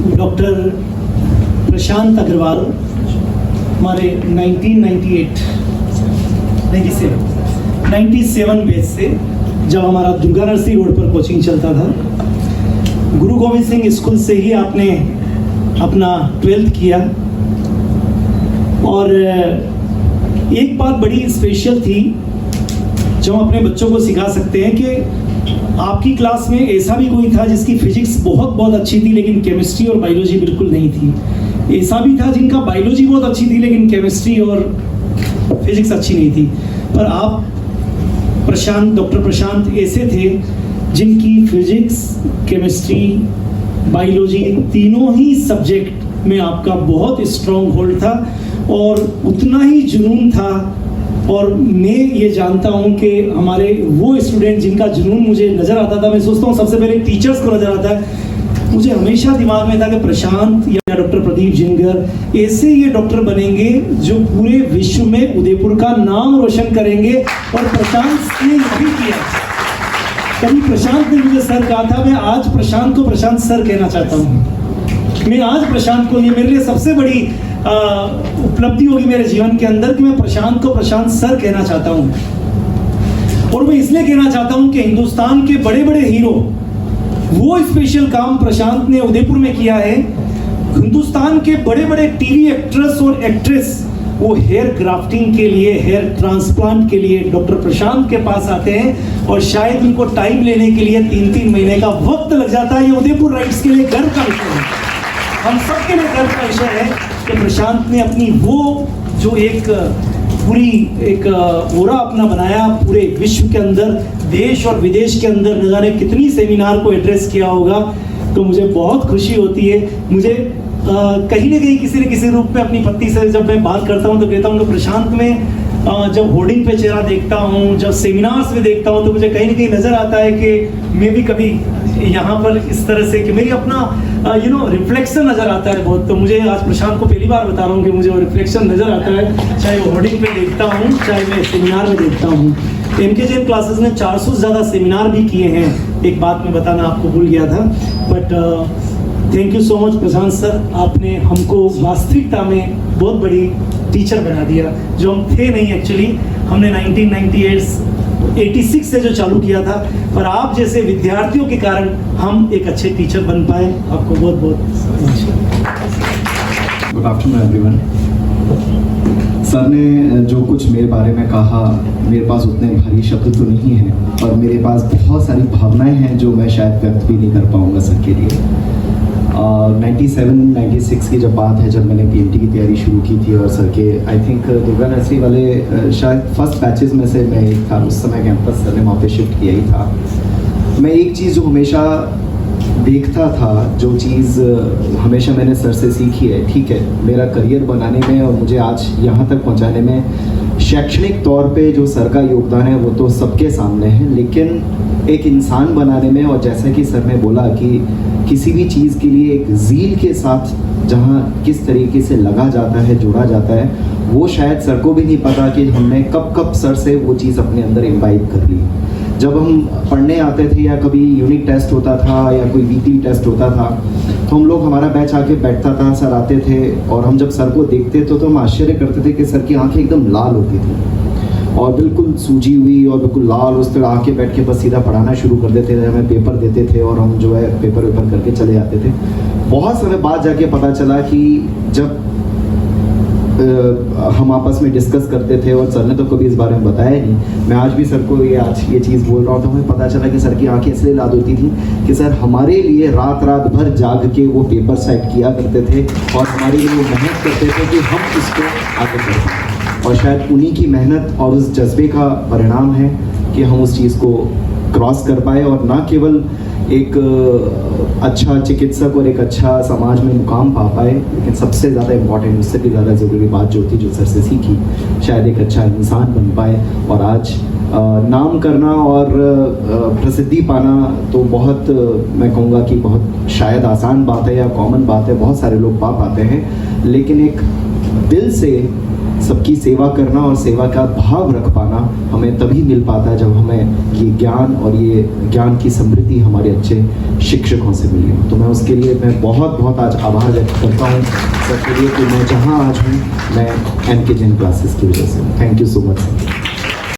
Doctor प्रशांत अग्रवाल हमारे 97 batch से, जब हमारा दुर्गा नर्सरी रोड पर कोचिंग चलता था, गुरु गोविंद सिंह स्कूल से ही आपने अपना 12th किया। और एक बात बड़ी स्पेशल थी जो हम अपने बच्चों को सिखा सकते हैं कि आपकी क्लास में ऐसा भी कोई था जिसकी फिजिक्स बहुत अच्छी थी लेकिन केमिस्ट्री और बायोलॉजी बिल्कुल नहीं थी। ऐसा भी था जिनका बायोलॉजी बहुत अच्छी थी लेकिन केमिस्ट्री और फिजिक्स अच्छी नहीं थी। पर आप डॉक्टर प्रशांत ऐसे थे जिनकी फिजिक्स, केमिस्ट्री, बायोलॉजी तीनों ही सब्जेक्ट में आपका बहुत स्ट्रॉन्ग होल्ड था और उतना ही जुनून था। और मैं ये जानता हूँ कि हमारे वो स्टूडेंट जिनका जुनून मुझे नज़र आता था, मैं सोचता हूँ सबसे पहले टीचर्स को नज़र आता है। मुझे हमेशा दिमाग में था कि प्रशांत या डॉक्टर प्रदीप जिनगर ऐसे ये डॉक्टर बनेंगे जो पूरे विश्व में उदयपुर का नाम रोशन करेंगे। और प्रशांत ने यही किया। कभी प्रशांत ने मुझे सर कहा था, मैं आज प्रशांत को प्रशांत सर कहना चाहता हूँ। मैं आज प्रशांत को, ये मेरे लिए सबसे बड़ी उपलब्धि होगी मेरे जीवन के अंदर कि मैं प्रशांत को प्रशांत सर कहना चाहता हूँ। और मैं इसलिए कहना चाहता हूँ कि हिंदुस्तान के बड़े बड़े हीरो, वो स्पेशल काम प्रशांत ने उदयपुर में किया है। हिंदुस्तान के बड़े बड़े टीवी एक्ट्रेस और एक्ट्रेस वो हेयर ग्राफ्टिंग के लिए, हेयर ट्रांसप्लांट के लिए डॉक्टर प्रशांत के पास आते हैं और शायद उनको टाइम लेने के लिए 3-3 महीने का वक्त लग जाता है। ये उदयपुर राइट्स के लिए गर्व का विषय है, हम सबके लिए गर्व का विषय है कि प्रशांत ने अपनी वो जो एक पूरी एक ओरा अपना बनाया, पूरे विश्व के अंदर, देश और विदेश के अंदर न जाने कितनी सेमिनार को एड्रेस किया होगा। तो मुझे बहुत खुशी होती है। मुझे कहीं ना कहीं किसी न किसी रूप में अपनी पत्नी से जब मैं बात करता हूँ तो कहता हूँ कि प्रशांत में जब होर्डिंग पे चेहरा देखता हूँ, जब सेमिनार्स में देखता हूँ, तो मुझे कहीं ना कहीं नज़र आता है कि मैं भी कभी यहाँ पर इस तरह से कि मेरी अपना रिफ्लेक्शन नज़र आता है बहुत। तो मुझे आज प्रशांत को पहली बार बता रहा हूँ कि मुझे वो रिफ्लेक्शन नज़र आता है, चाहे वो होर्डिंग पे देखता हूँ, चाहे मैं सेमिनार में देखता हूँ। MKJN क्लासेस ने 400 से ज़्यादा सेमिनार भी किए हैं। एक बात मैं बताना आपको भूल गया था, but thank you so much Prashant sir, आपने हमको वास्तविकता में बहुत बड़ी टीचर बना दिया, जो हम थे नहीं एक्चुअली। हमने 1986 से जो चालू किया था, पर आप जैसे विद्यार्थियों के कारण हम एक अच्छे टीचर बन पाए। आपको बहुत बहुत गुड आफ्टरनून एवरीवन। सर ने जो कुछ मेरे बारे में कहा, मेरे पास उतने भारी शब्द तो नहीं हैं, पर मेरे पास बहुत सारी भावनाएं हैं जो मैं शायद व्यक्त भी नहीं कर पाऊंगा सर के लिए। 97-96 की जब बात है, जब मैंने PMT की तैयारी शुरू की थी और सर के आई थिंक दुर्गा नर्सरी वाले शायद फर्स्ट बैचेस में से मैं एक था। उस समय कैंपस सर ने वहाँ पे शिफ्ट किया ही था। मैं एक चीज़ जो हमेशा देखता था, जो चीज़ हमेशा मैंने सर से सीखी है, ठीक है, मेरा करियर बनाने में और मुझे आज यहाँ तक पहुँचाने में शैक्षणिक तौर पे जो सर का योगदान है वो तो सबके सामने है, लेकिन एक इंसान बनाने में, और जैसा कि सर ने बोला कि किसी भी चीज़ के लिए एक ज़ील के साथ जहाँ किस तरीके से लगा जाता है, जोड़ा जाता है, वो शायद सर को भी नहीं पता कि हमने कब कब सर से वो चीज़ अपने अंदर इम्बाइब कर ली। जब हम पढ़ने आते थे या कभी यूनिट टेस्ट होता था या कोई वीकली टेस्ट होता था, तो हम लोग, हमारा बैच आके बैठता था, सर आते थे और हम जब सर को देखते तो हम आश्चर्य करते थे कि सर की आंखें एकदम लाल होती थी और बिल्कुल सूजी हुई और बिल्कुल लाल। उस पर आके बैठ के बस सीधा पढ़ाना शुरू कर देते थे, हमें पेपर देते थे और हम जो है पेपर वेपर करके चले जाते थे। बहुत समय बाद जाके पता चला कि जब हम आपस में डिस्कस करते थे, और सर ने तो कभी इस बारे में बताया नहीं, मैं आज भी सर को ये चीज़ बोल रहा हूँ, तो हमें पता चला कि सर की आंखें इसलिए लाल होती थी कि सर हमारे लिए रात भर जाग के वो पेपर सेट किया करते थे और हमारे लिए वो मेहनत करते थे कि हम इसको आगे बढ़ें। और शायद उन्हीं की मेहनत और उस जज्बे का परिणाम है कि हम उस चीज़ को क्रॉस कर पाए और ना केवल एक अच्छा चिकित्सक और एक अच्छा समाज में मुकाम पा पाए, लेकिन सबसे ज़्यादा इम्पॉर्टेंट, उससे भी ज़्यादा ज़रूरी बात जो थी, जो सर से सीखी, शायद एक अच्छा इंसान बन पाए। और आज नाम करना और प्रसिद्धि पाना तो बहुत, मैं कहूँगा कि बहुत शायद आसान बात है या कॉमन बात है, बहुत सारे लोग पा पाते हैं, लेकिन एक दिल से सबकी सेवा करना और सेवा का भाव रख पाना हमें तभी मिल पाता है जब हमें ये ज्ञान और ये ज्ञान की समृद्धि हमारे अच्छे शिक्षकों से मिली हो। तो मैं उसके लिए मैं बहुत बहुत आज आभार व्यक्त करता हूँ सर के लिए कि मैं जहाँ आज हूँ मैं एनके जैन क्लासेस की वजह से। Thank you so